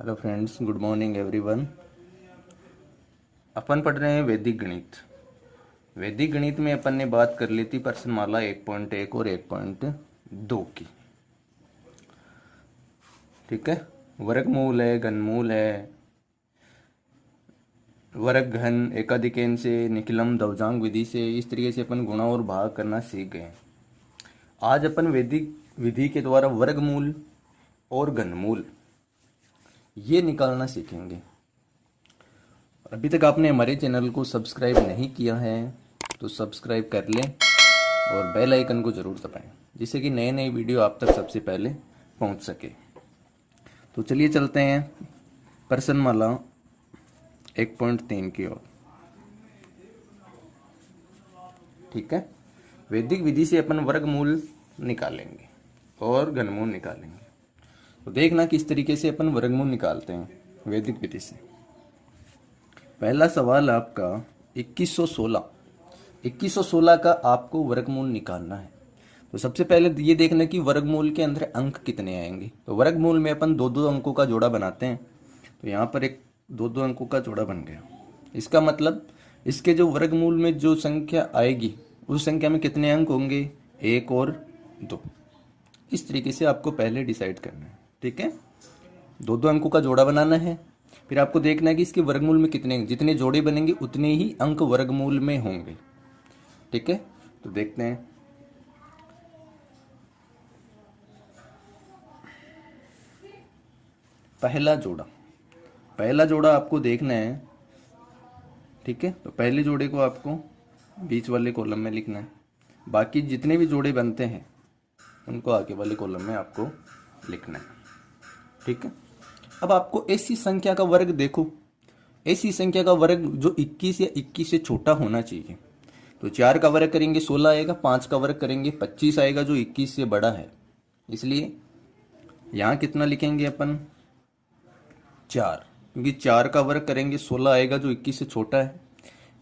Hello friends, good morning everyone. अपन पढ़ रहे हैं वैदिक गणित। वैदिक गणित में अपन ने बात कर ली थी प्रश्नमाला 1.1 और 1.2 की। ठीक है, वर्गमूल है, घनमूल है, वर्ग घन, एकाधिकेन से, निखिलम, दवजांग विधि से, इस तरीके से अपन गुणा और भाग करना सीख गए। आज अपन वैदिक विधि के द्वारा वर्गमूल और घनमूल ये निकालना सीखेंगे। अभी तक आपने हमारे चैनल को सब्सक्राइब नहीं किया है तो सब्सक्राइब कर लें और बेल आइकन को ज़रूर दबाएं, जिससे कि नए नए वीडियो आप तक सबसे पहले पहुंच सके। तो चलिए चलते हैं प्रश्नमाला 1.3 की ओर। ठीक है, वैदिक विधि से अपन वर्गमूल निकालेंगे और घनमूल निकालेंगे। तो देखना किस तरीके से अपन वर्गमूल निकालते हैं वैदिक विधि से। पहला सवाल आपका 2116 का आपको वर्गमूल निकालना है। तो सबसे पहले ये देखना कि वर्गमूल के अंदर अंक कितने आएंगे। तो वर्गमूल में अपन दो दो अंकों का जोड़ा बनाते हैं। तो यहाँ पर एक दो दो अंकों का जोड़ा बन गया। इसका मतलब इसके जो वर्गमूल में जो संख्या आएगी उस संख्या में कितने अंक होंगे, 1 और 2। इस तरीके से आपको पहले डिसाइड करना है। ठीक है, दो दो अंकों का जोड़ा बनाना है। फिर आपको देखना है कि इसके वर्गमूल में कितने, जितने जोड़े बनेंगे उतने ही अंक वर्गमूल में होंगे। ठीक है, तो देखते हैं। पहला जोड़ा आपको देखना है। ठीक है, तो पहले जोड़े को आपको बीच वाले कॉलम में लिखना है। बाकी जितने भी जोड़े बनते हैं उनको आगे वाले कॉलम में आपको लिखना है। ठीक है, अब आपको ऐसी संख्या का वर्ग देखो, ऐसी संख्या का वर्ग जो 21 या 21 से छोटा होना चाहिए। तो 4 का वर्ग करेंगे 16 आएगा, 5 का वर्ग करेंगे 25 आएगा, जो 21 से बड़ा है। इसलिए यहाँ कितना लिखेंगे अपन, 4, क्योंकि 4 का वर्ग करेंगे 16 आएगा, जो 21 से छोटा है।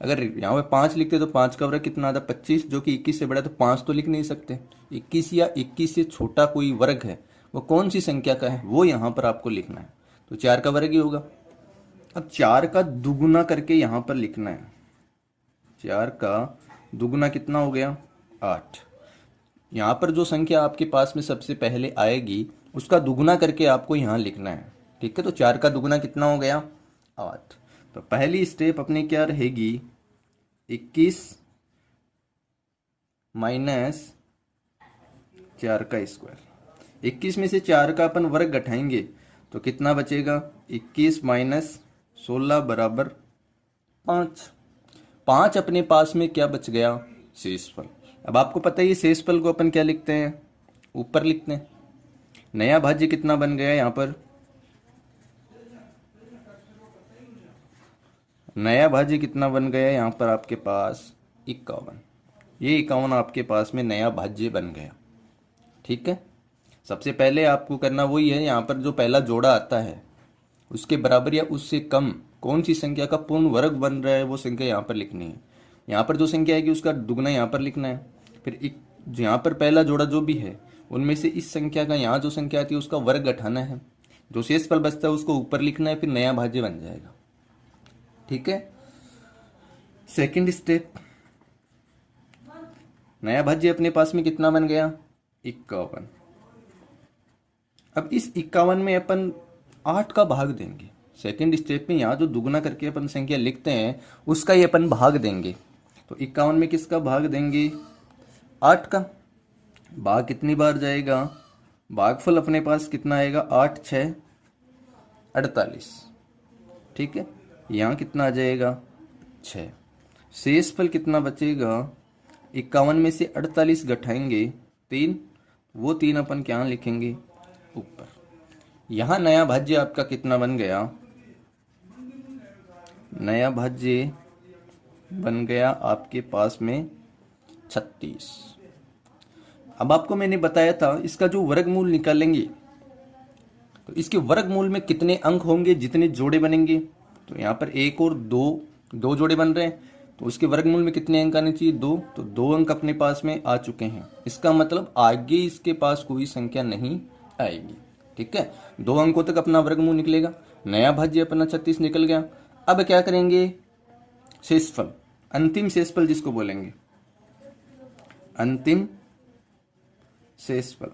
अगर यहाँ पे 5 लिखते तो 5 का वर्ग कितना आता, 25, जो कि 21 से बड़ा है। तो 5 तो लिख नहीं सकते। 21 या 21 से छोटा कोई वर्ग है, वो कौन सी संख्या का है, वो यहाँ पर आपको लिखना है। तो 4 का वर्ग ही होगा। अब 4 का दुगुना करके यहाँ पर लिखना है। 4 का दुगुना कितना हो गया, 8। यहाँ पर जो संख्या आपके पास में सबसे पहले आएगी उसका दुगुना करके आपको यहाँ लिखना है। ठीक है, तो 4 का दुगुना कितना हो गया, 8। तो पहली स्टेप अपनी क्या रहेगी, 21 माइनस 4 का स्क्वायर। 21 में से 4 का अपन वर्ग घटाएंगे तो कितना बचेगा, 21 माइनस 16 बराबर 5। 5 अपने पास में क्या बच गया, शेषफल। अब आपको पता है ये शेषफल को अपन क्या लिखते हैं, ऊपर लिखते हैं। नया भाज्य कितना बन गया यहाँ पर, नया भाज्य कितना बन गया यहाँ पर आपके पास 51। ये 51 आपके पास में नया भाज्य बन गया। ठीक है, सबसे पहले आपको करना वही है, यहाँ पर जो पहला जोड़ा आता है उसके बराबर या उससे कम कौन सी संख्या का पूर्ण वर्ग बन रहा है वो संख्या यहाँ पर लिखनी है। यहाँ पर जो संख्या आएगी उसका दुगना यहाँ पर लिखना है। फिर एक यहाँ पर पहला जोड़ा जो भी है उनमें से इस संख्या का यहाँ जो संख्या आती है उसका वर्ग घटाना है। जो शेषफल बचता है उसको ऊपर लिखना है, फिर नया भाज्य बन जाएगा। ठीक है, सेकंड स्टेप, नया भाज्य अपने पास में कितना बन गया, 51। अब इस 51 में अपन 8 का भाग देंगे। सेकंड स्टेप में यहाँ जो दुगुना करके अपन संख्या लिखते हैं उसका ही अपन भाग देंगे। तो 51 में किसका भाग देंगे, 8 का। भाग कितनी बार जाएगा, भागफल अपने पास कितना आएगा, 8 6 48। ठीक है, यहाँ कितना आ जाएगा, 6। शेषफल कितना बचेगा, 51 में से 48 घटाएंगे 3, वो 3 अपन क्या लिखेंगे, ऊपर। यहाँ नया भाज्य आपका कितना बन गया, नया भाज्य बन गया आपके पास में 36। अब आपको मैंने बताया था इसका जो वर्गमूल निकालेंगे तो इसके वर्गमूल में कितने अंक होंगे, जितने जोड़े बनेंगे। तो यहाँ पर 1 और 2 जोड़े बन रहे हैं, तो उसके वर्गमूल में कितने अंक आने चाहिए, 2। तो 2 अंक अपने पास में आ चुके हैं। इसका मतलब आगे इसके पास कोई संख्या नहीं आएगी। ठीक है, 2 अंकों तक अपना वर्गमूल निकलेगा। नया भाज्य अपना 36 निकल गया। अब क्या करेंगे, शेषफल, अंतिम शेषफल जिसको बोलेंगे, अंतिम शेषफल।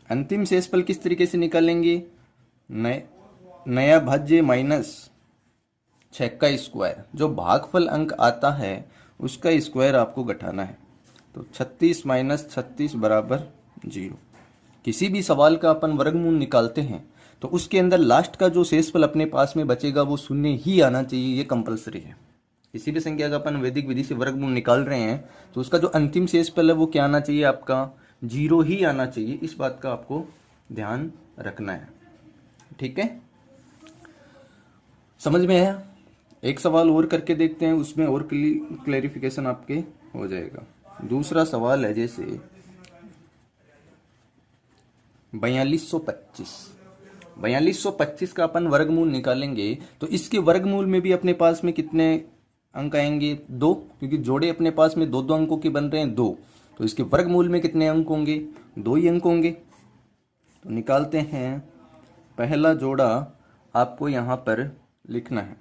अंतिम शेषफल किस तरीके से निकालेंगे, नया भाज्य माइनस 6 का स्क्वायर, जो भागफल अंक आता है उसका स्क्वायर आपको घटाना है। तो 36 माइनस 36 बराबर 0। किसी भी सवाल का अपन वर्गमूल निकालते हैं तो उसके अंदर लास्ट का जो शेषफल अपने पास में बचेगा वो शून्य ही आना चाहिए, ये कंपलसरी है। किसी भी संख्या का अपन वैदिक विधि से वर्गमूल निकाल रहे हैं तो उसका जो अंतिम शेषफल है वो क्या आना चाहिए, आपका 0 ही आना चाहिए। इस बात का आपको ध्यान रखना है। ठीक है, समझ में आया? एक सवाल और करके देखते हैं, उसमें और क्लेरिफिकेशन आपके हो जाएगा। दूसरा सवाल है जैसे 4225 का अपन वर्गमूल निकालेंगे तो इसके वर्गमूल में भी अपने पास में कितने अंक आएंगे, 2, क्योंकि जोड़े अपने पास में 2 अंकों के बन रहे हैं 2, तो इसके वर्गमूल में कितने अंक होंगे, 2 ही अंक होंगे। तो निकालते हैं। पहला जोड़ा आपको यहाँ पर लिखना है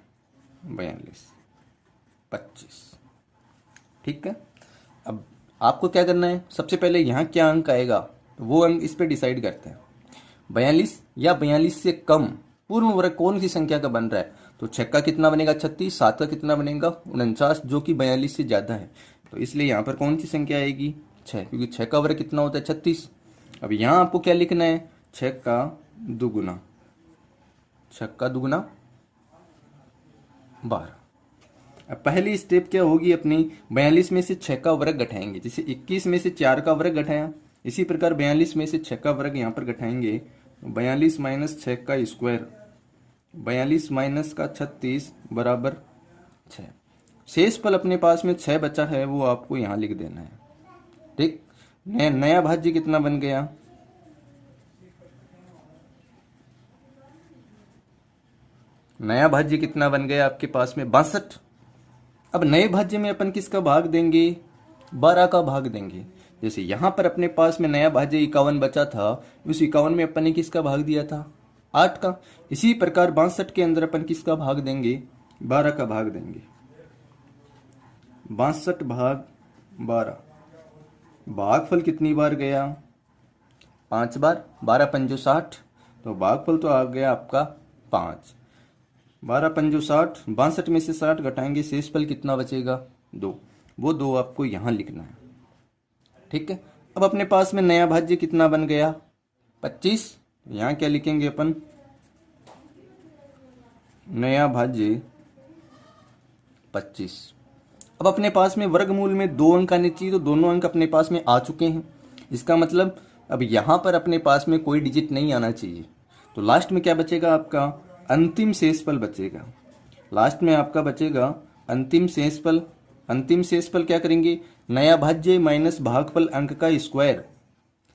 4225। ठीक है, अब आपको क्या करना है, सबसे पहले यहाँ क्या अंक आएगा तो वो अंक इस पे डिसाइड करते हैं। 42 या 42 से कम पूर्ण वर्ग कौन सी संख्या का बन रहा है, तो 6 का कितना बनेगा 36, 7 का कितना बनेगा 49, जो कि 42 से ज्यादा है। तो इसलिए यहाँ पर कौन सी संख्या आएगी, 6, क्योंकि 6 का वर्ग कितना होता है 36। अब यहाँ आपको क्या लिखना है, 6 का दुगुना, 6 का दुगुना 12। अब पहली स्टेप क्या होगी अपनी, 42 में से 6 का वर्ग घटाएंगे। जैसे 21 में से 4 का वर्ग घटाया, इसी प्रकार 42 में से 6 का वर्ग यहाँ पर घटाएंगे। 42 माइनस 6 का स्क्वायर, 42 माइनस का 36 बराबर 6। शेषफल अपने पास में 6 बचा है, वो आपको यहाँ लिख देना है। ठीक, नया भाज्य कितना बन गया, नया भाज्य कितना बन गया आपके पास में 62। अब नए भाज्य में अपन किसका भाग देंगे, 12 का भाग देंगे। जैसे यहां पर अपने पास में नया भाज्य 51 बचा था, उस 51 में अपन ने किसका भाग दिया था, 8 का। इसी प्रकार 62 के अंदर अपन किसका भाग देंगे, 12 का भाग देंगे। 62 भाग 12, भागफल कितनी बार गया, 5 बार। 12 पंजो 60, तो भागफल तो आ गया आपका 5। 12 पंजो 60, 62 में से 60 घटाएंगे, शेषफल कितना बचेगा 2, वो 2 आपको यहां लिखना है। ठीक है, अब अपने पास में नया भाज्य कितना बन गया 25, यहां क्या लिखेंगे अपन, नया भाज्य 25। अब अपने पास में वर्गमूल में 2 अंक आने चाहिए, तो दोनों अंक अपने पास में आ चुके हैं। इसका मतलब अब यहां पर अपने पास में कोई डिजिट नहीं आना चाहिए, तो लास्ट में क्या बचेगा आपका, अंतिम शेषफल बचेगा। लास्ट में आपका बचेगा अंतिम शेषफल। अंतिम शेषफल क्या करेंगे, नया भाज्य माइनस भागफल अंक का स्क्वायर।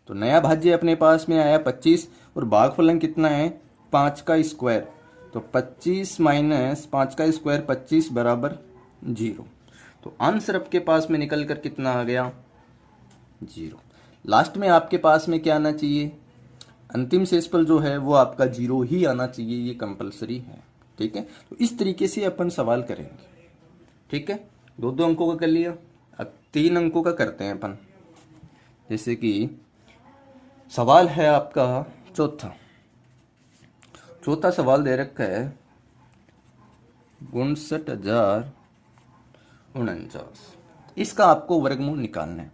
तो नया भाज्य अपने पास में आया 25 और भागफल अंक कितना है 5 का स्क्वायर। तो 25 माइनस 5 का स्क्वायर 25 बराबर 0। तो आंसर आपके पास में निकल कर कितना आ गया 0। लास्ट में आपके पास में क्या आना चाहिए, अंतिम शेषफल जो है वो आपका 0 ही आना चाहिए, ये कंपलसरी है। ठीक है, तो इस तरीके से अपन सवाल करेंगे। ठीक है, 2 अंकों का कर लिया, अब 3 अंकों का करते हैं अपन। जैसे कि सवाल है आपका चौथा सवाल दे रखा है 59,049। इसका आपको वर्गमूल निकालना है।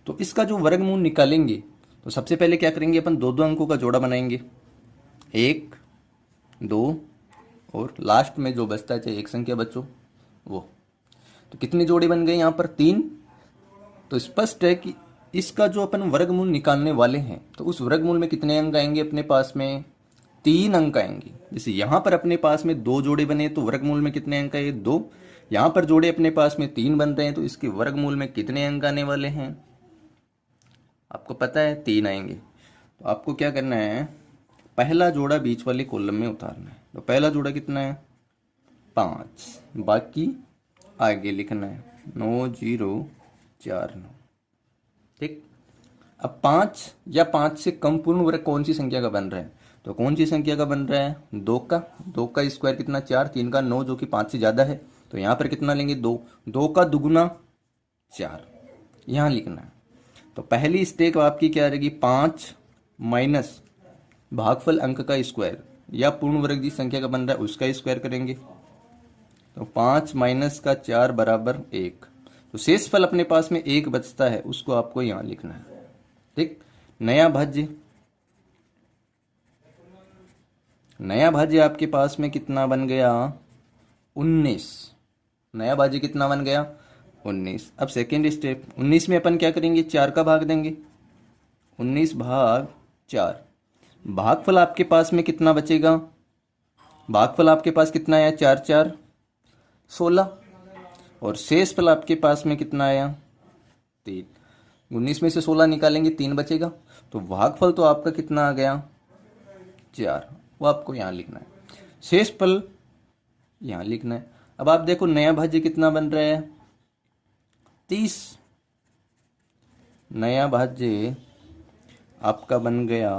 तो इसका जो वर्गमूल निकालेंगे तो सबसे पहले क्या करेंगे अपन, 2 अंकों का जोड़ा बनाएंगे, 1 2 और लास्ट में जो बचता है चाहे एक संख्या बचो वो। तो कितने जोड़े बन गए यहाँ पर 3। तो स्पष्ट है कि इसका जो अपन वर्गमूल निकालने वाले हैं तो उस वर्गमूल में कितने अंक आएंगे अपने पास में, 3 अंक आएंगे। जैसे यहाँ पर अपने पास में 2 जोड़े बने तो वर्गमूल में कितने अंक आए 2। यहाँ पर जोड़े अपने पास में 3 बन रहे हैं तो इसके वर्गमूल में कितने अंक आने वाले हैं, आपको पता है 3 आएंगे। तो आपको क्या करना है, पहला जोड़ा बीच वाले कॉलम में उतारना है। तो पहला जोड़ा कितना है 5, बाकी आगे लिखना है 9049। ठीक, अब 5 या 5 से कम पूर्ण वर्ग कौन सी संख्या का बन रहा है? तो कौन सी संख्या का बन रहा है? 2 का स्क्वायर कितना? 4, 3 का 9 जो कि 5 से ज़्यादा है, तो यहाँ पर कितना लेंगे? 2 का दुगुना 4 यहाँ लिखना है। तो पहली स्टेप आपकी क्या रहेगी? 5 माइनस भागफल अंक का स्क्वायर या पूर्ण वर्ग जिस संख्या का बन रहा है उसका स्क्वायर करेंगे। तो 5 माइनस का 4 बराबर 1। तो शेषफल अपने पास में 1 बचता है, उसको आपको यहाँ लिखना है। ठीक, नया भाज्य आपके पास में कितना बन गया? 19। नया भाज्य कितना बन गया? 19। अब सेकेंड स्टेप, 19 में अपन क्या करेंगे? 4 का भाग देंगे। 19 भाग 4। भागफल आपके पास में कितना बचेगा? भागफल आपके पास कितना आया? 4 4 16। और शेषफल आपके पास में कितना आया? 3। 19 में से 16 निकालेंगे, 3 बचेगा। तो भागफल तो आपका कितना आ गया? 4। वो आपको यहाँ लिखना है। शेषफल यहाँ लिखना है। अब आप देखो नया भाज्य कितना बन रहा है? 30। नया भाज्य आपका बन गया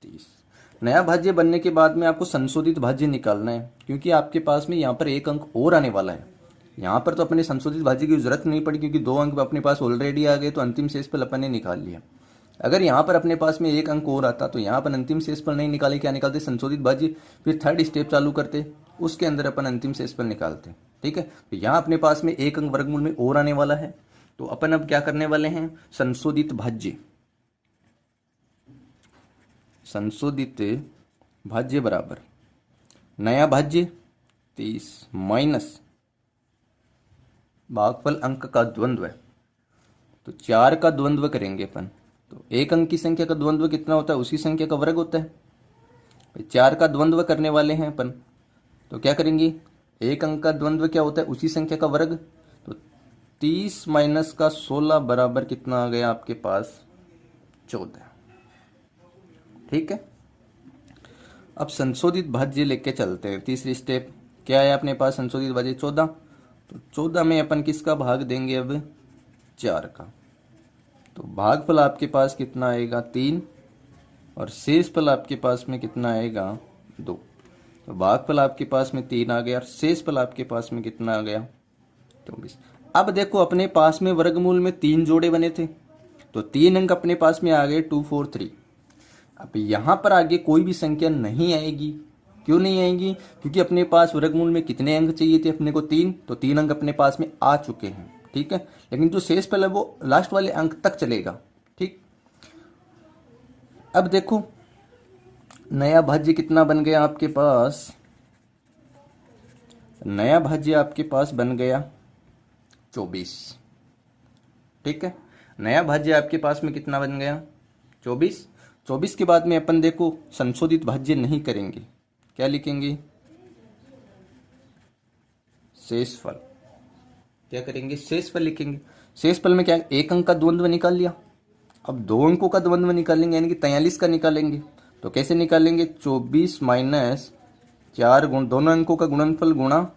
30। नया भाज्य बनने के बाद में आपको संशोधित भाज्य निकालना है, क्योंकि आपके पास में यहाँ पर एक अंक और आने वाला है। यहाँ पर तो अपने संशोधित भाज्य की जरूरत नहीं पड़ी, क्योंकि 2 अंक अपने पास ऑलरेडी आ गए, तो अंतिम शेषफल अपन ने निकाल लिया। अगर यहाँ पर अपने पास में एक अंक और आता तो यहाँ पर अंतिम शेषफल नहीं निकाले, क्या निकालते? संशोधित भाज्य। फिर थर्ड स्टेप चालू करते, उसके अंदर अपन अंतिम शेषफल निकालते। ठीक है, तो यहाँ अपने पास में एक अंक वर्गमूल में और आने वाला है, तो अपन अब क्या करने वाले हैं? संशोधित भाज्य बराबर नया भाज्य 30 माइनस भागफल अंक का द्वंद्व। तो 4 का द्वंद्व करेंगे अपन। तो एक अंक की संख्या का द्वंद्व कितना होता है? उसी संख्या का वर्ग होता है। 4 का द्वंद्व करने वाले हैं अपन, तो क्या करेंगे? एक अंक का द्वंद्व क्या होता है? उसी संख्या का वर्ग। तो 30 माइनस का 16 बराबर कितना आ गया आपके पास? 14। ठीक है, अब संशोधित भाज्य लेके चलते हैं। तीसरी स्टेप क्या है अपने पास? संशोधित भाज्य 14। तो 14 में अपन किसका भाग देंगे? अब 4 का। तो भागफल आपके पास कितना आएगा? 3। और शेषफल आपके पास में कितना आएगा? 2। तो भागफल आपके पास में 3 आ गया और शेषफल आपके पास में कितना आ गया? 24। अब देखो अपने पास में वर्गमूल में 3 जोड़े बने थे, तो 3 अंक अपने पास में आ गए 2 4 3। अब यहाँ पर आगे कोई भी संख्या नहीं आएगी। क्यों नहीं आएगी? क्योंकि अपने पास वर्गमूल में कितने अंक चाहिए थे अपने को? 3। तो 3 अंक अपने पास में आ चुके हैं। ठीक है, लेकिन जो शेषफल है वो लास्ट वाले अंक तक चलेगा। ठीक, अब देखो नया भाज्य कितना बन गया आपके पास? नया भाज्य आपके पास बन गया 24। ठीक है, नया भाज्य आपके पास में कितना बन गया? 24। 24 के बाद में अपन देखो संशोधित भाज्य नहीं करेंगे, क्या लिखेंगे? शेषफल। क्या करेंगे? शेषफल लिखेंगे। शेषफल में क्या? एक अंक का द्वंद्व निकाल लिया। अब 2 अंकों का द्वंद्व निकालेंगे, यानी कि 43 का निकालेंगे। तो कैसे निकालेंगे? 24 माइनस 4 गुण दोनों अंकों का गुणनफल गुणा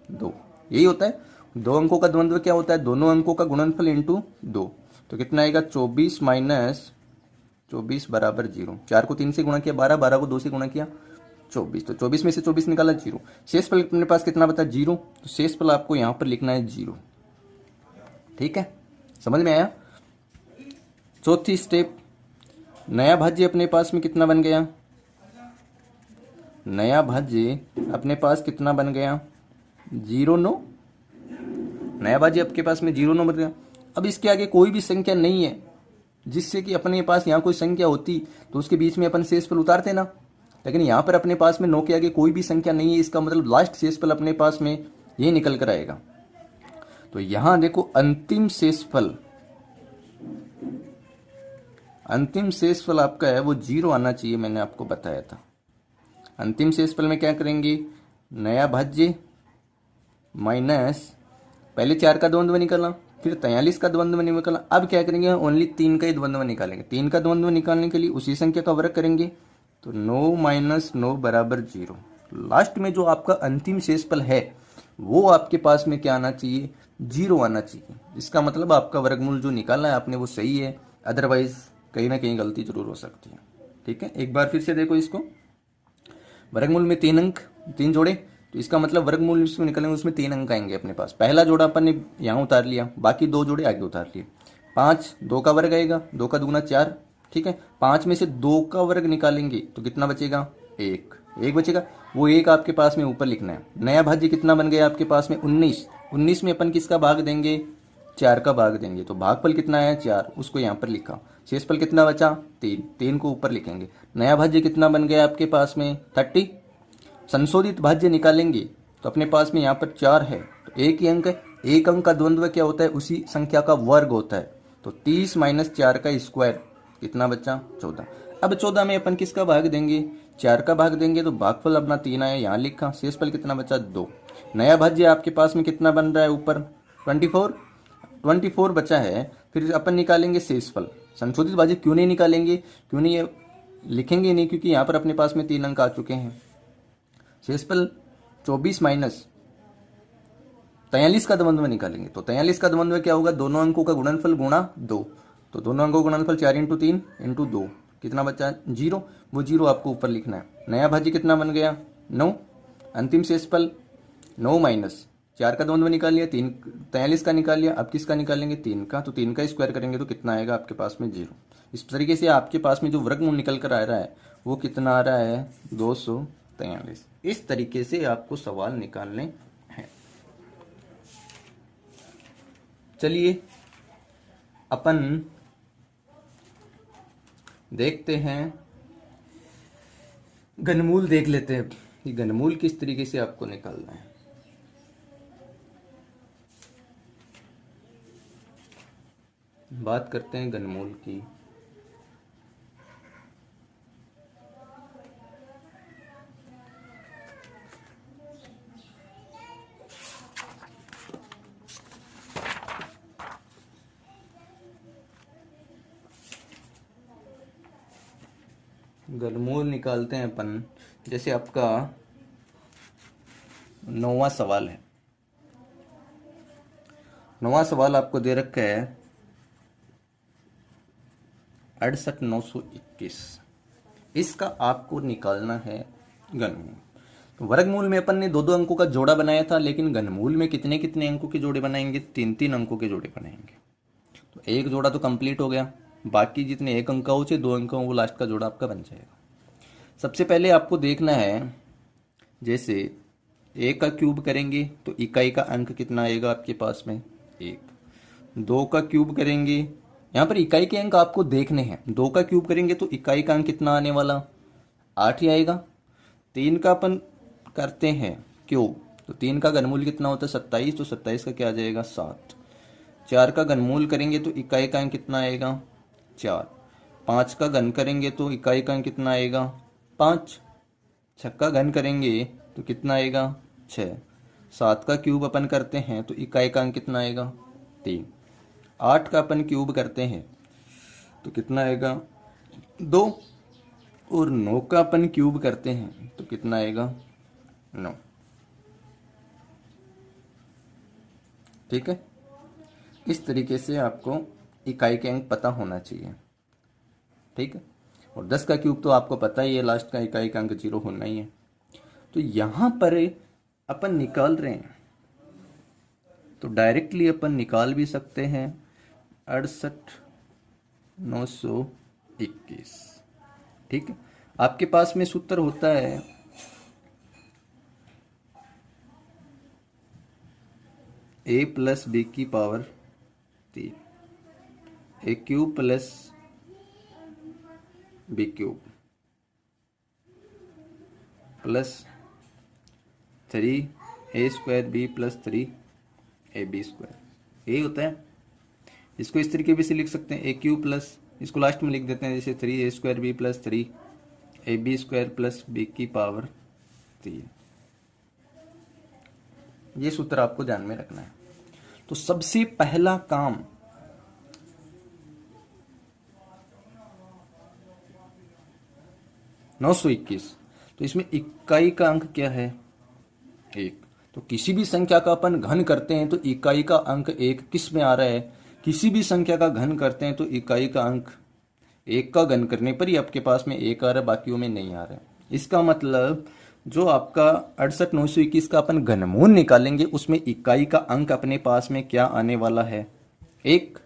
2, यही होता है। 2 अंकों का द्वंद्व क्या होता है? दोनों अंकों का गुणनफल इंटू 2। तो कितना आएगा? 24 माइनस 24 बराबर 0। 4 को 3 से गुणा किया 12, 12 को 2 से गुणा किया 24। तो 24 में से 24 निकाला 0। शेषफल अपने पास कितना बता? 0। तो शेषफल आपको यहाँ पर लिखना है 0। ठीक है, समझ में आया? चौथी स्टेप, नया भाज्य अपने पास में कितना बन गया? नया भाज्य अपने पास कितना बन गया? 0 9। नया भाज्य आपके पास में 0 9 बन गया। अब इसके आगे कोई भी संख्या नहीं है, जिससे कि अपने पास यहाँ कोई संख्या होती तो उसके बीच में अपन शेषफल उतारते ना, लेकिन यहाँ पर अपने पास में 9 के आगे कोई भी संख्या नहीं है। इसका मतलब लास्ट शेषफल अपने पास में ये निकल कर आएगा। तो यहाँ देखो अंतिम शेषफल आपका है वो 0 आना चाहिए, मैंने आपको बताया था। अंतिम शेषफल में क्या करेंगे? नया भाज्य माइनस पहले 4 का द्वंद्व निकालना, फिर 43 का द्वंद्व निकालना। अब क्या करेंगे? ओनली 3 का ही द्वंद्व निकालेंगे। 3 का द्वंद्व निकालने के लिए उसी संख्या का वर्ग करेंगे। तो 9 माइनस 9 बराबर 0। लास्ट में जो आपका अंतिम शेषफल है वो आपके पास में क्या आना चाहिए? 0 आना चाहिए। इसका मतलब आपका वर्गमूल जो निकालना है आपने वो सही है, अदरवाइज कहीं ना कहीं गलती जरूर हो सकती है। ठीक है, एक बार फिर से देखो इसको। वर्गमूल में 3 अंक, 3 जोड़े, तो इसका मतलब वर्गमूल इसमें निकलेंगे उसमें 3 अंक आएंगे अपने पास। पहला जोड़ा अपन ने यहाँ उतार लिया, बाकी 2 जोड़े आगे उतार लिए। 5, 2 का वर्ग आएगा, 2 का दुगुना 4। ठीक है, 5 में से 2 का वर्ग निकालेंगे तो कितना बचेगा? 1 बचेगा। वो 1 आपके पास में ऊपर लिखना है। नया भाज्य कितना बन गया आपके पास में? 19। 19 में अपन किसका भाग देंगे? 4 का भाग देंगे। तो भागफल कितना है? 4, उसको यहाँ पर लिखा। शेषफल कितना बचा? 3, 3 को ऊपर लिखेंगे। नया भाज्य कितना बन गया आपके पास में? 30। संशोधित भाज्य निकालेंगे तो अपने पास में यहाँ पर 4 है, तो एक ही अंक है। एक अंक का द्वंद्व क्या होता है? उसी संख्या का वर्ग होता है। तो 30 - 4 का स्क्वायर कितना बचा? 14। अब 14 में अपन किसका भाग देंगे? 4 का भाग देंगे, तो भागफल अपना 3 आया, यहाँ लिखा। शेषफल कितना बचा? 2। नया भाज्य आपके पास में कितना बन रहा है ऊपर? 24 बचा है। फिर अपन निकालेंगे शेषफल। संशोधित भाज्य क्यों नहीं निकालेंगे? क्यों नहीं लिखेंगे नहीं, क्योंकि यहाँ पर अपने पास में 3 अंक आ चुके हैं। शेषफल 24 - 43 का द्वंद्व निकालेंगे, तो 43 का द्वंद्व क्या होगा? दोनों अंकों का गुणनफल गुणा 2। तो दोनों अंकों का गुणनफल 4 × 3 × 2, कितना बचा? 0। वो 0 आपको ऊपर लिखना है। नया भाज्य कितना बन गया? 9। अंतिम शेषफल 9 - 4 का द्वंद्व निकाल लिया, 43 का निकाल लिया। अब किसका निकालेंगे? 3 का। तो 3 का स्क्वायर करेंगे तो कितना आएगा आपके पास में? 0। इस तरीके से आपके पास में जो वर्गमूल निकल कर आ रहा है वो कितना आ रहा है? 243। इस तरीके से आपको सवाल निकालने हैं। चलिए अपन देखते हैं, घनमूल देख लेते हैं कि घनमूल किस तरीके से आपको निकालना है। बात करते हैं घनमूल की। घनमूल निकालते हैं अपन। जैसे आपका 9वां सवाल है। 9वां सवाल आपको दे रखा है 68,921। इसका आपको निकालना है घनमूल। तो वर्गमूल में अपन ने 2-2 अंकों का जोड़ा बनाया था, लेकिन घनमूल में कितने कितने अंकों के जोड़े बनाएंगे? 3-3 अंकों के जोड़े बनाएंगे। तो एक जोड़ा तो कंप्लीट हो गया, बाकी जितने एक अंक हो चाहे 2 अंक हो, वो लास्ट का जोड़ा आपका बन जाएगा। सबसे पहले आपको देखना है, जैसे 1 का क्यूब करेंगे तो इकाई का अंक कितना आएगा आपके पास में? 1। 2 का क्यूब करेंगे, यहाँ पर इकाई के अंक आपको देखने हैं। 2 का क्यूब करेंगे तो इकाई का अंक कितना आने वाला? 8 ही आएगा। 3 का अपन करते हैं क्यूब, तो 3 का घनमूल कितना होता है? 27। तो 27 का क्या आ जाएगा? 7। 4 का घनमूल करेंगे तो इकाई का अंक कितना आएगा? 4। 5 का घन करेंगे तो इकाई का अंक कितना आएगा? 5। 6 का घन करेंगे तो कितना आएगा? 6। 7 का क्यूब अपन करते हैं तो इकाई का अंक कितना आएगा? 3। 8 का अपन क्यूब करते हैं तो कितना आएगा? 2। और 9 का अपन क्यूब करते हैं तो कितना आएगा? 9। ठीक है, इस तरीके से आपको इकाई के अंक पता होना चाहिए। ठीक है, और 10 का क्यूब तो आपको पता ही है, लास्ट का इकाई का अंक 0 होना ही है। तो यहाँ पर अपन निकाल रहे हैं तो डायरेक्टली अपन निकाल भी सकते हैं 68,921। ठीक है, आपके पास में सूत्र होता है a + b की power 3, a cube plus b cube plus 3a² b + 3ab²। यही होता है। इसको इस तरीके से लिख सकते हैं, a क्यूब प्लस, इसको लास्ट में लिख देते हैं जैसे 3a² b + 3ab² plus b की पावर 3। ये सूत्र आपको ध्यान में रखना है। तो सबसे पहला काम (921), तो इसमें इकाई का अंक क्या है? 1। तो किसी भी संख्या का अपन घन करते हैं तो इकाई का अंक 1 किस में आ रहा है? किसी भी संख्या का घन करते हैं तो इकाई का अंक एक का घन करने पर ही आपके पास में एक आ रहा है, बाकियों में नहीं आ रहा है। इसका मतलब जो आपका 68,921 का अपन घनमूल निकालेंगे उसमें इकाई का अंक अपने पास में क्या आने वाला है, एक।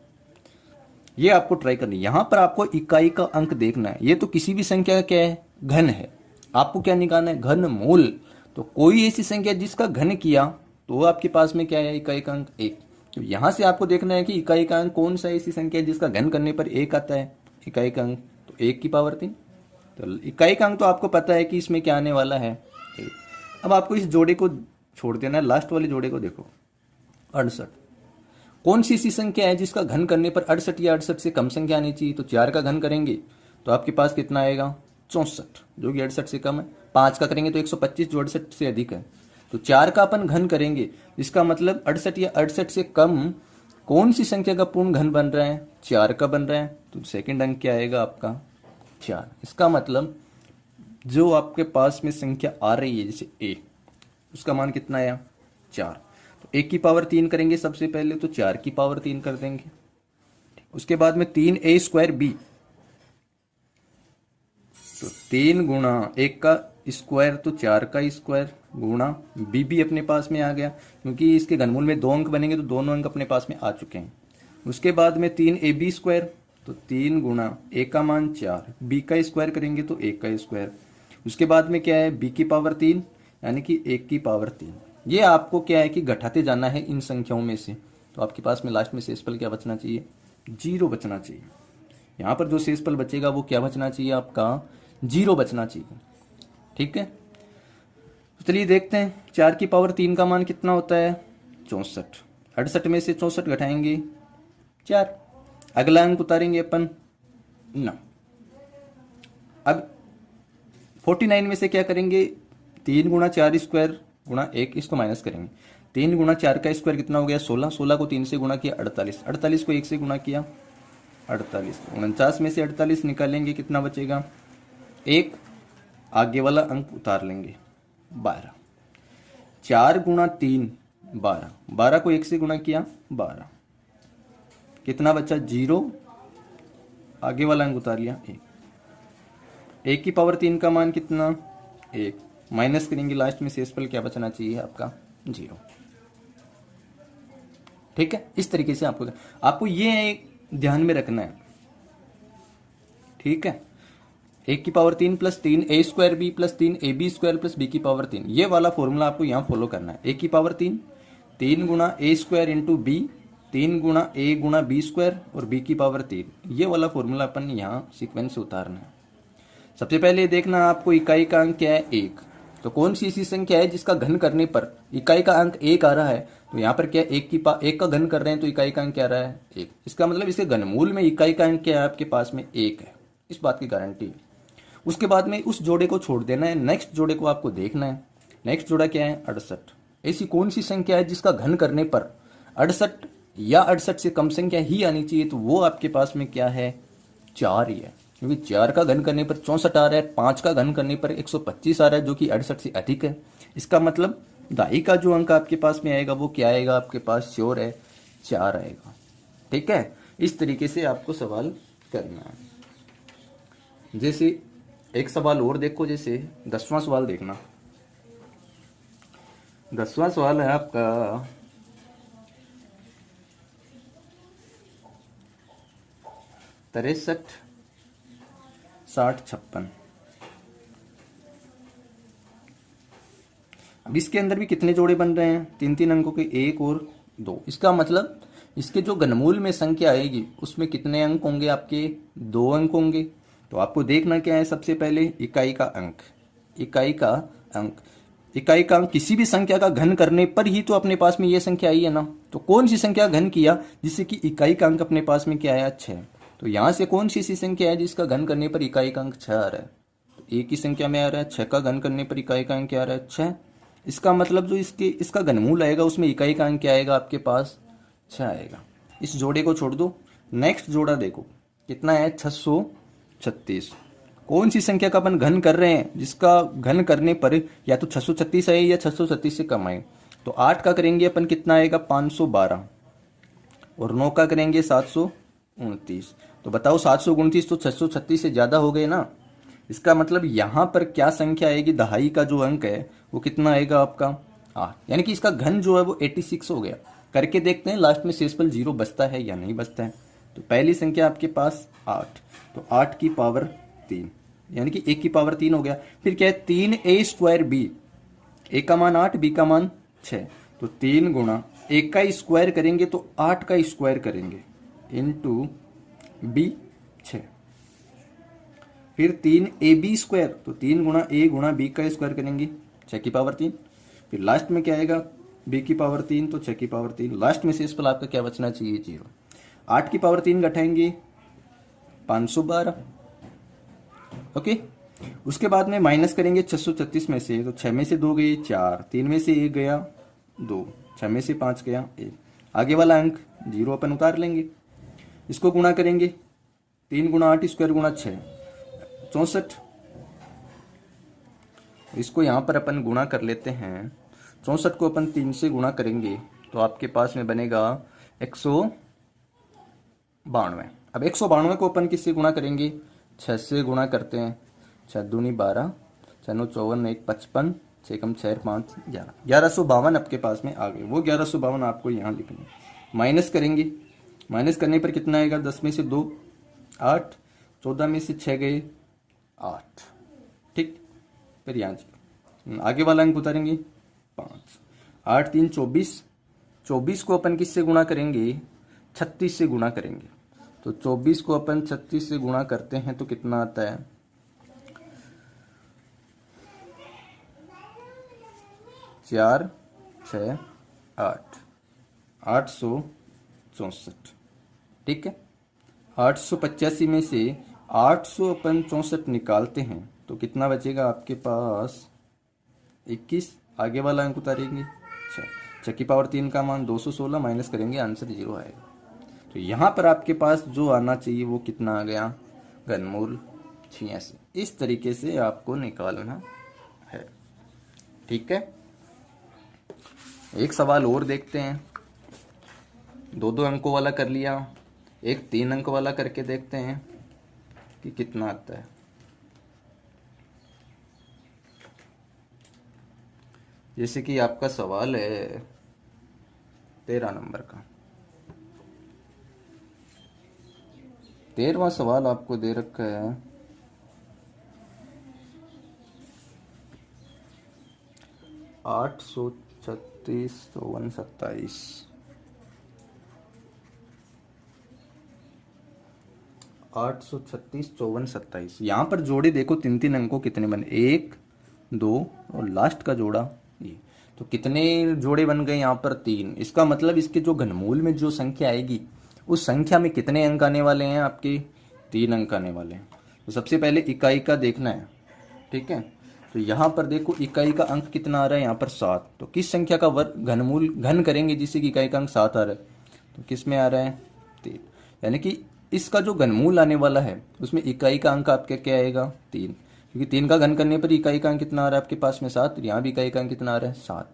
ये आपको ट्राई करनी है। यहां पर आपको इकाई का अंक देखना है। ये तो किसी भी संख्या का क्या है, घन है। आपको क्या निकालना है, घनमूल। तो कोई ऐसी संख्या जिसका घन किया तो आपके पास में क्या है, इकाई का अंक एक। तो यहां से आपको देखना है कि इकाई का अंक कौन सा ऐसी संख्या है जिसका घन करने पर एक आता है, इकाई का अंक तो 1 की पावर 3। तो इकाई का अंक तो आपको पता है कि इसमें क्या आने वाला है, एक। अब आपको इस जोड़े को छोड़ देना है, लास्ट वाले जोड़े को देखो, 68। कौन सी ऐसी संख्या है जिसका घन करने पर 68 या 68 से कम संख्या आनी चाहिए। तो 4 का घन करेंगे तो आपके पास कितना आएगा, 64, जो कि 68 से कम है। 5 का करेंगे तो 125, जो 68 से अधिक है। तो 4 का अपन घन करेंगे, इसका मतलब 68 या 68 से कम कौन सी संख्या का पूर्ण घन बन रहा है, 4 का बन रहा है। तो सेकंड अंक क्या आएगा आपका, 4। इसका मतलब जो आपके पास में संख्या आ रही है जैसे a, उसका मान कितना आया, 4। तो 1 की पावर 3 करेंगे सबसे पहले, तो 4 की पावर 3 कर देंगे। उसके बाद में 3a² b, तो 3 गुणा 1 का स्क्वायर तो 4 का स्क्वायर गुणा b भी अपने पास में आ गया, क्योंकि इसके घनमूल में 2 अंक बनेंगे तो दोनों अंक अपने पास में आ चुके हैं। उसके बाद में 3ab², तो 3 गुणा a का मान 4, b का स्क्वायर करेंगे तो 1 का स्क्वायर। उसके बाद में क्या है, b की पावर 3 यानी कि 1 की पावर 3। ये आपको क्या है कि घटाते जाना है इन संख्याओं में से। तो आपके पास में लास्ट में शेषफल क्या बचना चाहिए, 0 बचना चाहिए। यहाँ पर जो शेषफल बचेगा वो क्या बचना चाहिए आपका, 0 बचना चाहिए। ठीक है, तो चलिए देखते हैं 4 की पावर 3 का मान कितना होता है, 64। 68 में से 64 घटाएंगे 4, अगला अंक उतारेंगे अपन 9। अब 49 में से क्या करेंगे, 3 गुणा 4 स्क्वायर गुणा 1, इसको माइनस करेंगे। 3 गुणा 4 का स्क्वायर कितना हो गया, 16। 16 को 3 से गुणा किया 48। 48 को 1 से गुणा किया 48। 49 में से 48 निकालेंगे, कितना बचेगा, 1। आगे वाला अंक उतार लेंगे 12। 4 गुणा 3 12। 12 को 1 से गुणा किया 12, कितना बचा, 0। आगे वाला अंक उतार लिया 1। 1 की पावर 3 का मान कितना, 1। माइनस करेंगे, लास्ट में शेषफल क्या बचना चाहिए आपका, 0। ठीक है, इस तरीके से आपको ये एक ध्यान में रखना है। ठीक है, 1 की power 3 plus 3a² plus 3ab² plus b की पावर 3, ये वाला फॉर्मूला आपको यहाँ फॉलो करना है। 1 की पावर 3, 3 गुणा a² इंटू b, 3 गुणा a गुणा b² और b की पावर 3, ये वाला फॉर्मूला अपन यहाँ सीक्वेंस से उतारना है। सबसे पहले देखना आपको इकाई का अंक क्या है, 1। तो कौन सी ऐसी संख्या है जिसका घन करने पर इकाई का अंक 1 आ रहा है। तो यहाँ पर क्या 1 का घन कर रहे हैं तो इकाई का अंक क्या आ रहा है, 1। इसका मतलब इसके घनमूल में इकाई का अंक क्या है आपके पास में, 1 है। इस बात की गारंटी है। उसके बाद में उस जोड़े को छोड़ देना है, नेक्स्ट जोड़े को आपको देखना है। नेक्स्ट जोड़ा क्या है, 68। ऐसी कौन सी संख्या है जिसका घन करने पर 68 या 68 से कम संख्या ही आनी चाहिए। तो वो आपके पास में क्या है, 4 ही है, क्योंकि 4 का घन करने पर 64 आ रहा है, 5 का घन करने पर 125 आ रहा है, जो कि 68 से अधिक है। इसका मतलब दाई का जो अंक आपके पास में आएगा वो क्या आएगा आपके पास, श्योर है 4 आएगा। ठीक है, इस तरीके से आपको सवाल करना है। जैसे एक सवाल और देखो, जैसे 10वां सवाल देखना। 10वां सवाल है आपका 63 60 56। अब इसके अंदर भी कितने जोड़े बन रहे हैं, 3 अंकों के, 1 और 2। इसका मतलब इसके जो घनमूल में संख्या आएगी उसमें कितने अंक होंगे आपके, 2 अंक होंगे। तो आपको देखना क्या है, सबसे पहले इकाई का अंक। इकाई का अंक किसी भी संख्या का घन करने पर ही तो अपने पास में ये संख्या आई है ना। तो कौन सी संख्या घन किया जिससे कि इकाई का अंक अपने पास में क्या आया, 6। तो यहाँ से कौन सी ऐसी संख्या है जिसका घन करने पर इकाई का अंक 6 आ रहा है। तो एक ही संख्या में आ रहा है, 6 का घन करने पर इकाई का अंक क्या आ रहा है, 6। इसका मतलब जो इसका घनमूल आएगा उसमें इकाई का अंक क्या आएगा आपके पास, 6 आएगा। इस जोड़े को छोड़ दो, नेक्स्ट जोड़ा देखो कितना है, 636। कौन सी संख्या का अपन घन कर रहे हैं जिसका घन करने पर या तो 636 आए या 636 से कम आए। तो 8 का करेंगे अपन कितना आएगा, 512, और 9 का करेंगे 729। तो बताओ 729 तो 636 से ज़्यादा हो गए ना। इसका मतलब यहाँ पर क्या संख्या आएगी, दहाई का जो अंक है वो कितना आएगा आपका 8, यानी कि इसका घन जो है वो 86 हो गया। करके देखते हैं लास्ट में शेषफल 0 बचता है या नहीं बचता है। तो पहली संख्या आपके पास 8, तो 8 की पावर 3 यानी कि 1 की पावर 3 हो गया। फिर क्या है 3a²b, a का मान 8, b का मान 6, तो 3 गुणा a का स्क्वायर करेंगे तो 8 का स्क्वायर करेंगे इंटू b 6, फिर 3ab², तो 3 गुणा a गुणा b का स्क्वायर करेंगे 6 की पावर 3, फिर लास्ट में क्या आएगा b की पावर 3 तो 6 की पावर 3, लास्ट में शेषफल आपका क्या बचना चाहिए 0। 8 की पावर 3 घटाएंगे 512, ओके। उसके बाद में माइनस करेंगे 636 में से, तो 6 में से 2 गए 4, 3 में से 1 गया 2, 6 में से 5 गया 1, आगे वाला अंक 0 अपन उतार लेंगे। इसको गुणा करेंगे 3 गुणा 8 स्क्वायर गुणा 6 64, इसको यहाँ पर अपन गुणा कर लेते हैं। 64 को अपन 3 से गुणा करेंगे तो आपके पास में बनेगा 192। अब 192 को अपन किससे गुणा करेंगे, 6 से गुणा करते हैं। 6 दूनी 12, 6 9 54, 1 55, 6 कम 6 5 11, 1152 आपके पास में आ गए। वो 1152 आपको यहाँ लिखना, माइनस करेंगे। माइनस करने पर कितना आएगा, 10 में से 2 8, 14 में से 6 गए 8, ठीक। फिर यहाँ आगे वाला अंक उतारेंगे 5, 8 3 24, 24 को अपन किससे गुणा करेंगे, 36 से गुणा करेंगे। तो 24 को अपन 36 से गुणा करते हैं तो कितना आता है, 4 6 8, 864, ठीक है। 885 में से 800 अपन 64 निकालते हैं तो कितना बचेगा आपके पास 21, आगे वाला अंक उतारेंगे 6, 6 की पावर 3 का मान 216, माइनस करेंगे आंसर 0 आएगा। तो यहाँ पर आपके पास जो आना चाहिए वो कितना आ गया, घनमूल 86। इस तरीके से आपको निकालना है, ठीक है। एक सवाल और देखते हैं, 2 अंकों वाला कर लिया, एक 3 अंक वाला करके देखते हैं कि कितना आता है। जैसे कि आपका सवाल है 13 नंबर का, 13वां सवाल आपको दे रखा है 836 54 27, 836 54 27। यहाँ पर जोड़े देखो 3 अंकों कितने बने, 1 2 और लास्ट का जोड़ा ये, तो कितने जोड़े बन गए यहाँ पर 3। इसका मतलब इसके जो घनमूल में जो संख्या आएगी उस संख्या में कितने अंक आने वाले हैं, आपके 3 अंक आने वाले हैं। तो सबसे पहले इकाई का देखना है, ठीक है। तो यहाँ पर देखो इकाई का अंक कितना आ रहा है, यहाँ पर 7, तो किस संख्या का वर्ग घनमूल घन करेंगे जिससे कि इकाई का अंक 7 आ रहा है, तो किस में आ रहा है 3, यानी कि इसका जो घनमूल आने वाला है उसमें इकाई का अंक आपका क्या आएगा 3, क्योंकि 3 का घन करने पर इकाई का अंक कितना आ रहा है आपके पास में 7, यहाँ भी इकाई का अंक कितना आ रहा है 7,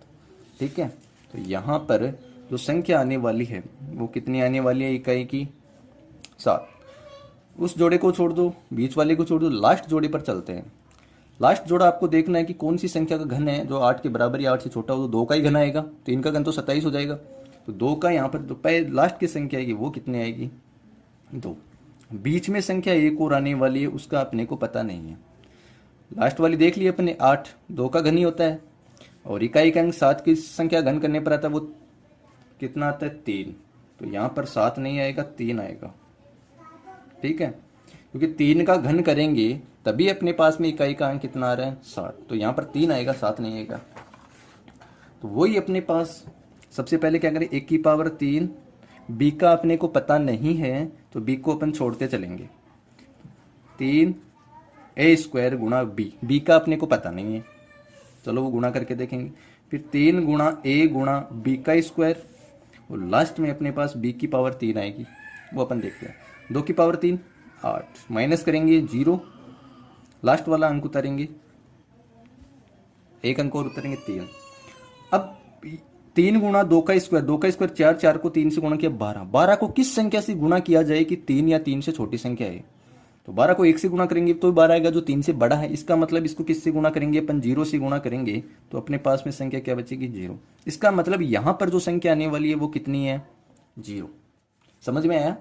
ठीक है। तो यहाँ पर जो संख्या आने वाली है वो कितनी आने वाली है, इकाई की 7। उस जोड़े को छोड़ दो, बीच वाले को छोड़ दो, लास्ट जोड़े पर चलते हैं। लास्ट जोड़ा आपको देखना है कि कौन सी संख्या का घन है जो 8 के बराबर या 8 से छोटा हो, तो 2 का ही घन आएगा, 3 का घन तो 27 हो जाएगा। तो 2 का यहाँ पर जो लास्ट की संख्या आएगी वो कितनी आएगी 2। बीच में संख्या एक और आने वाली है, उसका अपने को पता नहीं है। लास्ट वाली देख ली अपने 8, 2 का घन ही होता है, और इकाई का अंक 7 की संख्या घन करने पर आता है वो कितना आता है 3, तो यहाँ पर 7 नहीं आएगा 3 आएगा, ठीक है। क्योंकि 3 का घन करेंगे तभी अपने पास में इकाई का अंक कितना आ रहा है 7, तो यहाँ पर 3 आएगा 7 नहीं आएगा। तो वही अपने पास सबसे पहले क्या करें, 1 की पावर 3, b का अपने को पता नहीं है तो b को अपन छोड़ते चलेंगे, 3a² गुणा b का अपने को पता नहीं है, चलो वो गुणा करके देखेंगे। फिर 3 गुणा a गुणा b का स्क्वायर, और लास्ट में अपने पास b की पावर 3 आएगी, वो अपन देखते हैं। 2 की पावर 3 8, माइनस करेंगे 0, लास्ट वाला अंक उतारेंगे, एक अंक और उतारेंगे 3। अब 3 गुणा 2 का स्क्वायर, 2 का स्क्वायर 4, 4 को 3 से गुणा किया 12, 12 को किस संख्या से गुणा किया जाए कि 3 या 3 से छोटी संख्या है। तो 12 को 1 से गुणा करेंगे तो 12 आएगा जो 3 से बड़ा है। इसका मतलब इसको किससे गुणा करेंगे अपन, 0 से गुणा करेंगे तो अपने पास में संख्या क्या बचेगी, 0। इसका मतलब यहाँ पर जो संख्या आने वाली है वो कितनी है, 0। समझ में आया।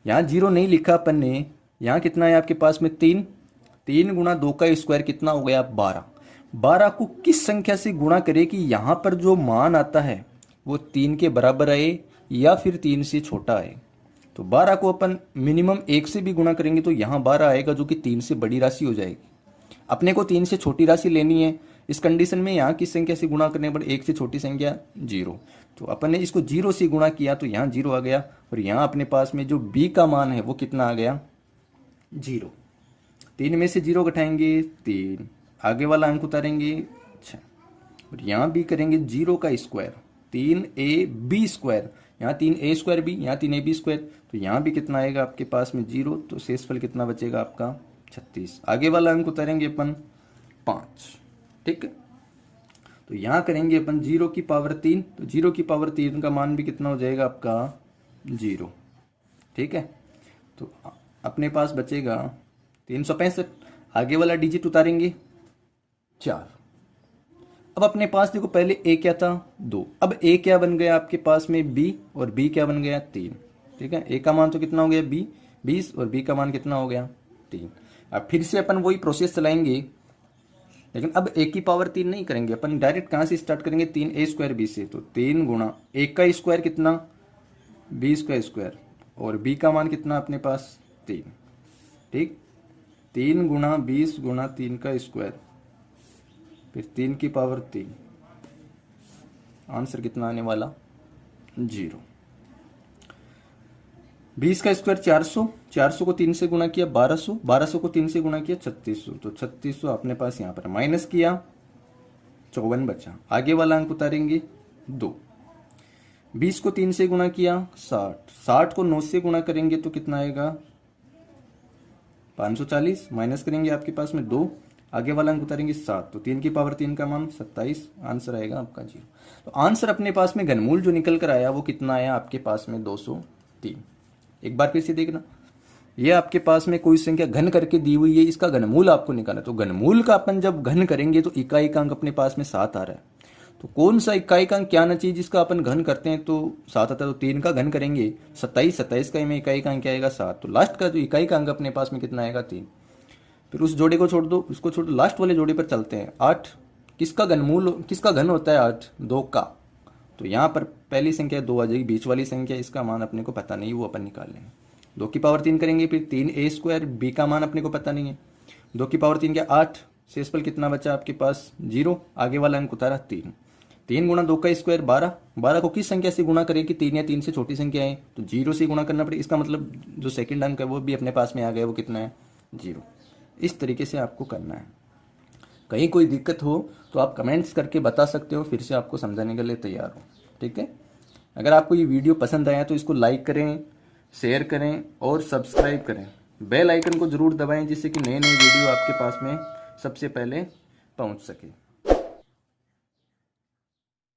यहाँ 0 नहीं लिखा अपन ने, यहाँ कितना है आपके पास में 3, 3 गुणा 2 का स्क्वायर कितना हो गया 12। 12 को किस संख्या से गुणा करें कि यहाँ पर जो मान आता है वो 3 के बराबर आए या फिर 3 से छोटा आए। तो 12 को अपन मिनिमम 1 से भी गुणा करेंगे तो यहाँ 12 आएगा जो कि 3 से बड़ी राशि हो जाएगी। अपने को 3 से छोटी राशि लेनी है। इस कंडीशन में यहाँ किस संख्या से गुणा करने पर 1 से छोटी संख्या 0। तो अपन ने इसको 0 से गुणा किया तो यहाँ 0 आ गया और यहाँ अपने पास में जो b का मान है वो कितना आ गया, 0। 3 में से 0 घटाएंगे 3, आगे वाला अंक उतारेंगे 6 और यहाँ भी करेंगे 0 का स्क्वायर, 3ab स्क्वायर, यहाँ 3a स्क्वायर भी, यहाँ 3ab स्क्वायर, तो यहाँ भी कितना आएगा आपके पास में 0। तो शेषफल कितना बचेगा आपका 36। आगे वाला अंक उतारेंगे अपन 5, ठीक है। तो यहाँ करेंगे अपन 0 की पावर 3, तो 0 की पावर 3 का मान भी कितना हो जाएगा आपका 0, ठीक है। तो अपने पास बचेगा 365। आगे वाला डिजिट उतारेंगे 4। अब अपने पास देखो पहले a क्या था 2, अब a क्या बन गया आपके पास में b और b क्या बन गया 3, ठीक है। a का मान तो कितना हो गया 20 और b का मान कितना हो गया 3। अब फिर से अपन वही प्रोसेस चलाएंगे, लेकिन अब a की पावर 3 नहीं करेंगे अपन, डायरेक्ट कहाँ से स्टार्ट करेंगे, 3a स्क्वायर b से। तो 3 गुणा 1 का स्क्वायर कितना 20 का स्क्वायर और b का मान कितना अपने पास 3, ठीक। 3 गुणा 20 गुणा 3 का स्क्वायर फिर 3 की पावर 3, आंसर कितना आने वाला 0। 20 का स्क्वायर 400, 400 को 3 से गुणा किया 1200, 1200 को 3 से गुणा किया 3600, तो 3600 अपने पास यहाँ पर माइनस किया 54 बचा। आगे वाला अंक उतारेंगे 2। 20 को 3 से गुणा किया 60, 60 को 9 से गुणा करेंगे तो कितना आएगा 540, माइनस करेंगे आपके पास में 2, आगे वाला अंक उतारेंगे 7, तो 3 की पावर 3 का मान 27, आंसर आएगा आपका 0। तो आंसर अपने पास में घनमूल जो निकल कर आया वो कितना आया आपके पास में 203। एक बार फिर से देखना, ये आपके पास में कोई संख्या घन करके दी हुई है, इसका घनमूल आपको निकालना। तो घनमूल का अपन जब घन करेंगे तो इकाई का अंक अपने पास में 7 आ रहा है। तो कौन सा इकाई का अंक क्या आना चाहिए जिसका अपन घन करते हैं तो 7 आता है। तो 3 का घन करेंगे 27, 27 का में इकाई का अंक क्या आएगा 7। तो लास्ट का जो इकाई का अंक अपने पास में कितना आएगा 3। फिर उस जोड़े को छोड़ दो, उसको छोड़ दो, लास्ट वाले जोड़े पर चलते हैं। 8 किसका घनमूल, किसका घन होता है 8, 2 का। तो यहाँ पर पहली संख्या 2 आ जाएगी, बीच वाली संख्या इसका मान अपने को पता नहीं, वो अपन निकाल लेंगे। 2 की पावर 3 करेंगे फिर 3a स्क्वायर, b का मान अपने को पता नहीं है। 2 की पावर 3 क्या 8, शेषफल कितना बचा आपके पास 0, आगे वाला अंक उतारा 3। 3 गुणा 2 का स्क्वायर 12, 12 को किस संख्या से गुणा करें कि 3 या 3 से छोटी संख्या है, तो 0 से गुणा करना पड़ेगा। इसका मतलब जो सेकंड अंक है वो भी अपने पास में आ गया, वो कितना है 0। इस तरीके से आपको करना है। कहीं कोई दिक्कत हो तो आप कमेंट्स करके बता सकते हो, फिर से आपको समझाने के लिए तैयार हो, ठीक है। अगर आपको ये वीडियो पसंद आया तो इसको लाइक करें, शेयर करें और सब्सक्राइब करें। बेल आइकन को ज़रूर दबाएं जिससे कि नए नए वीडियो आपके पास में सबसे पहले पहुंच सके।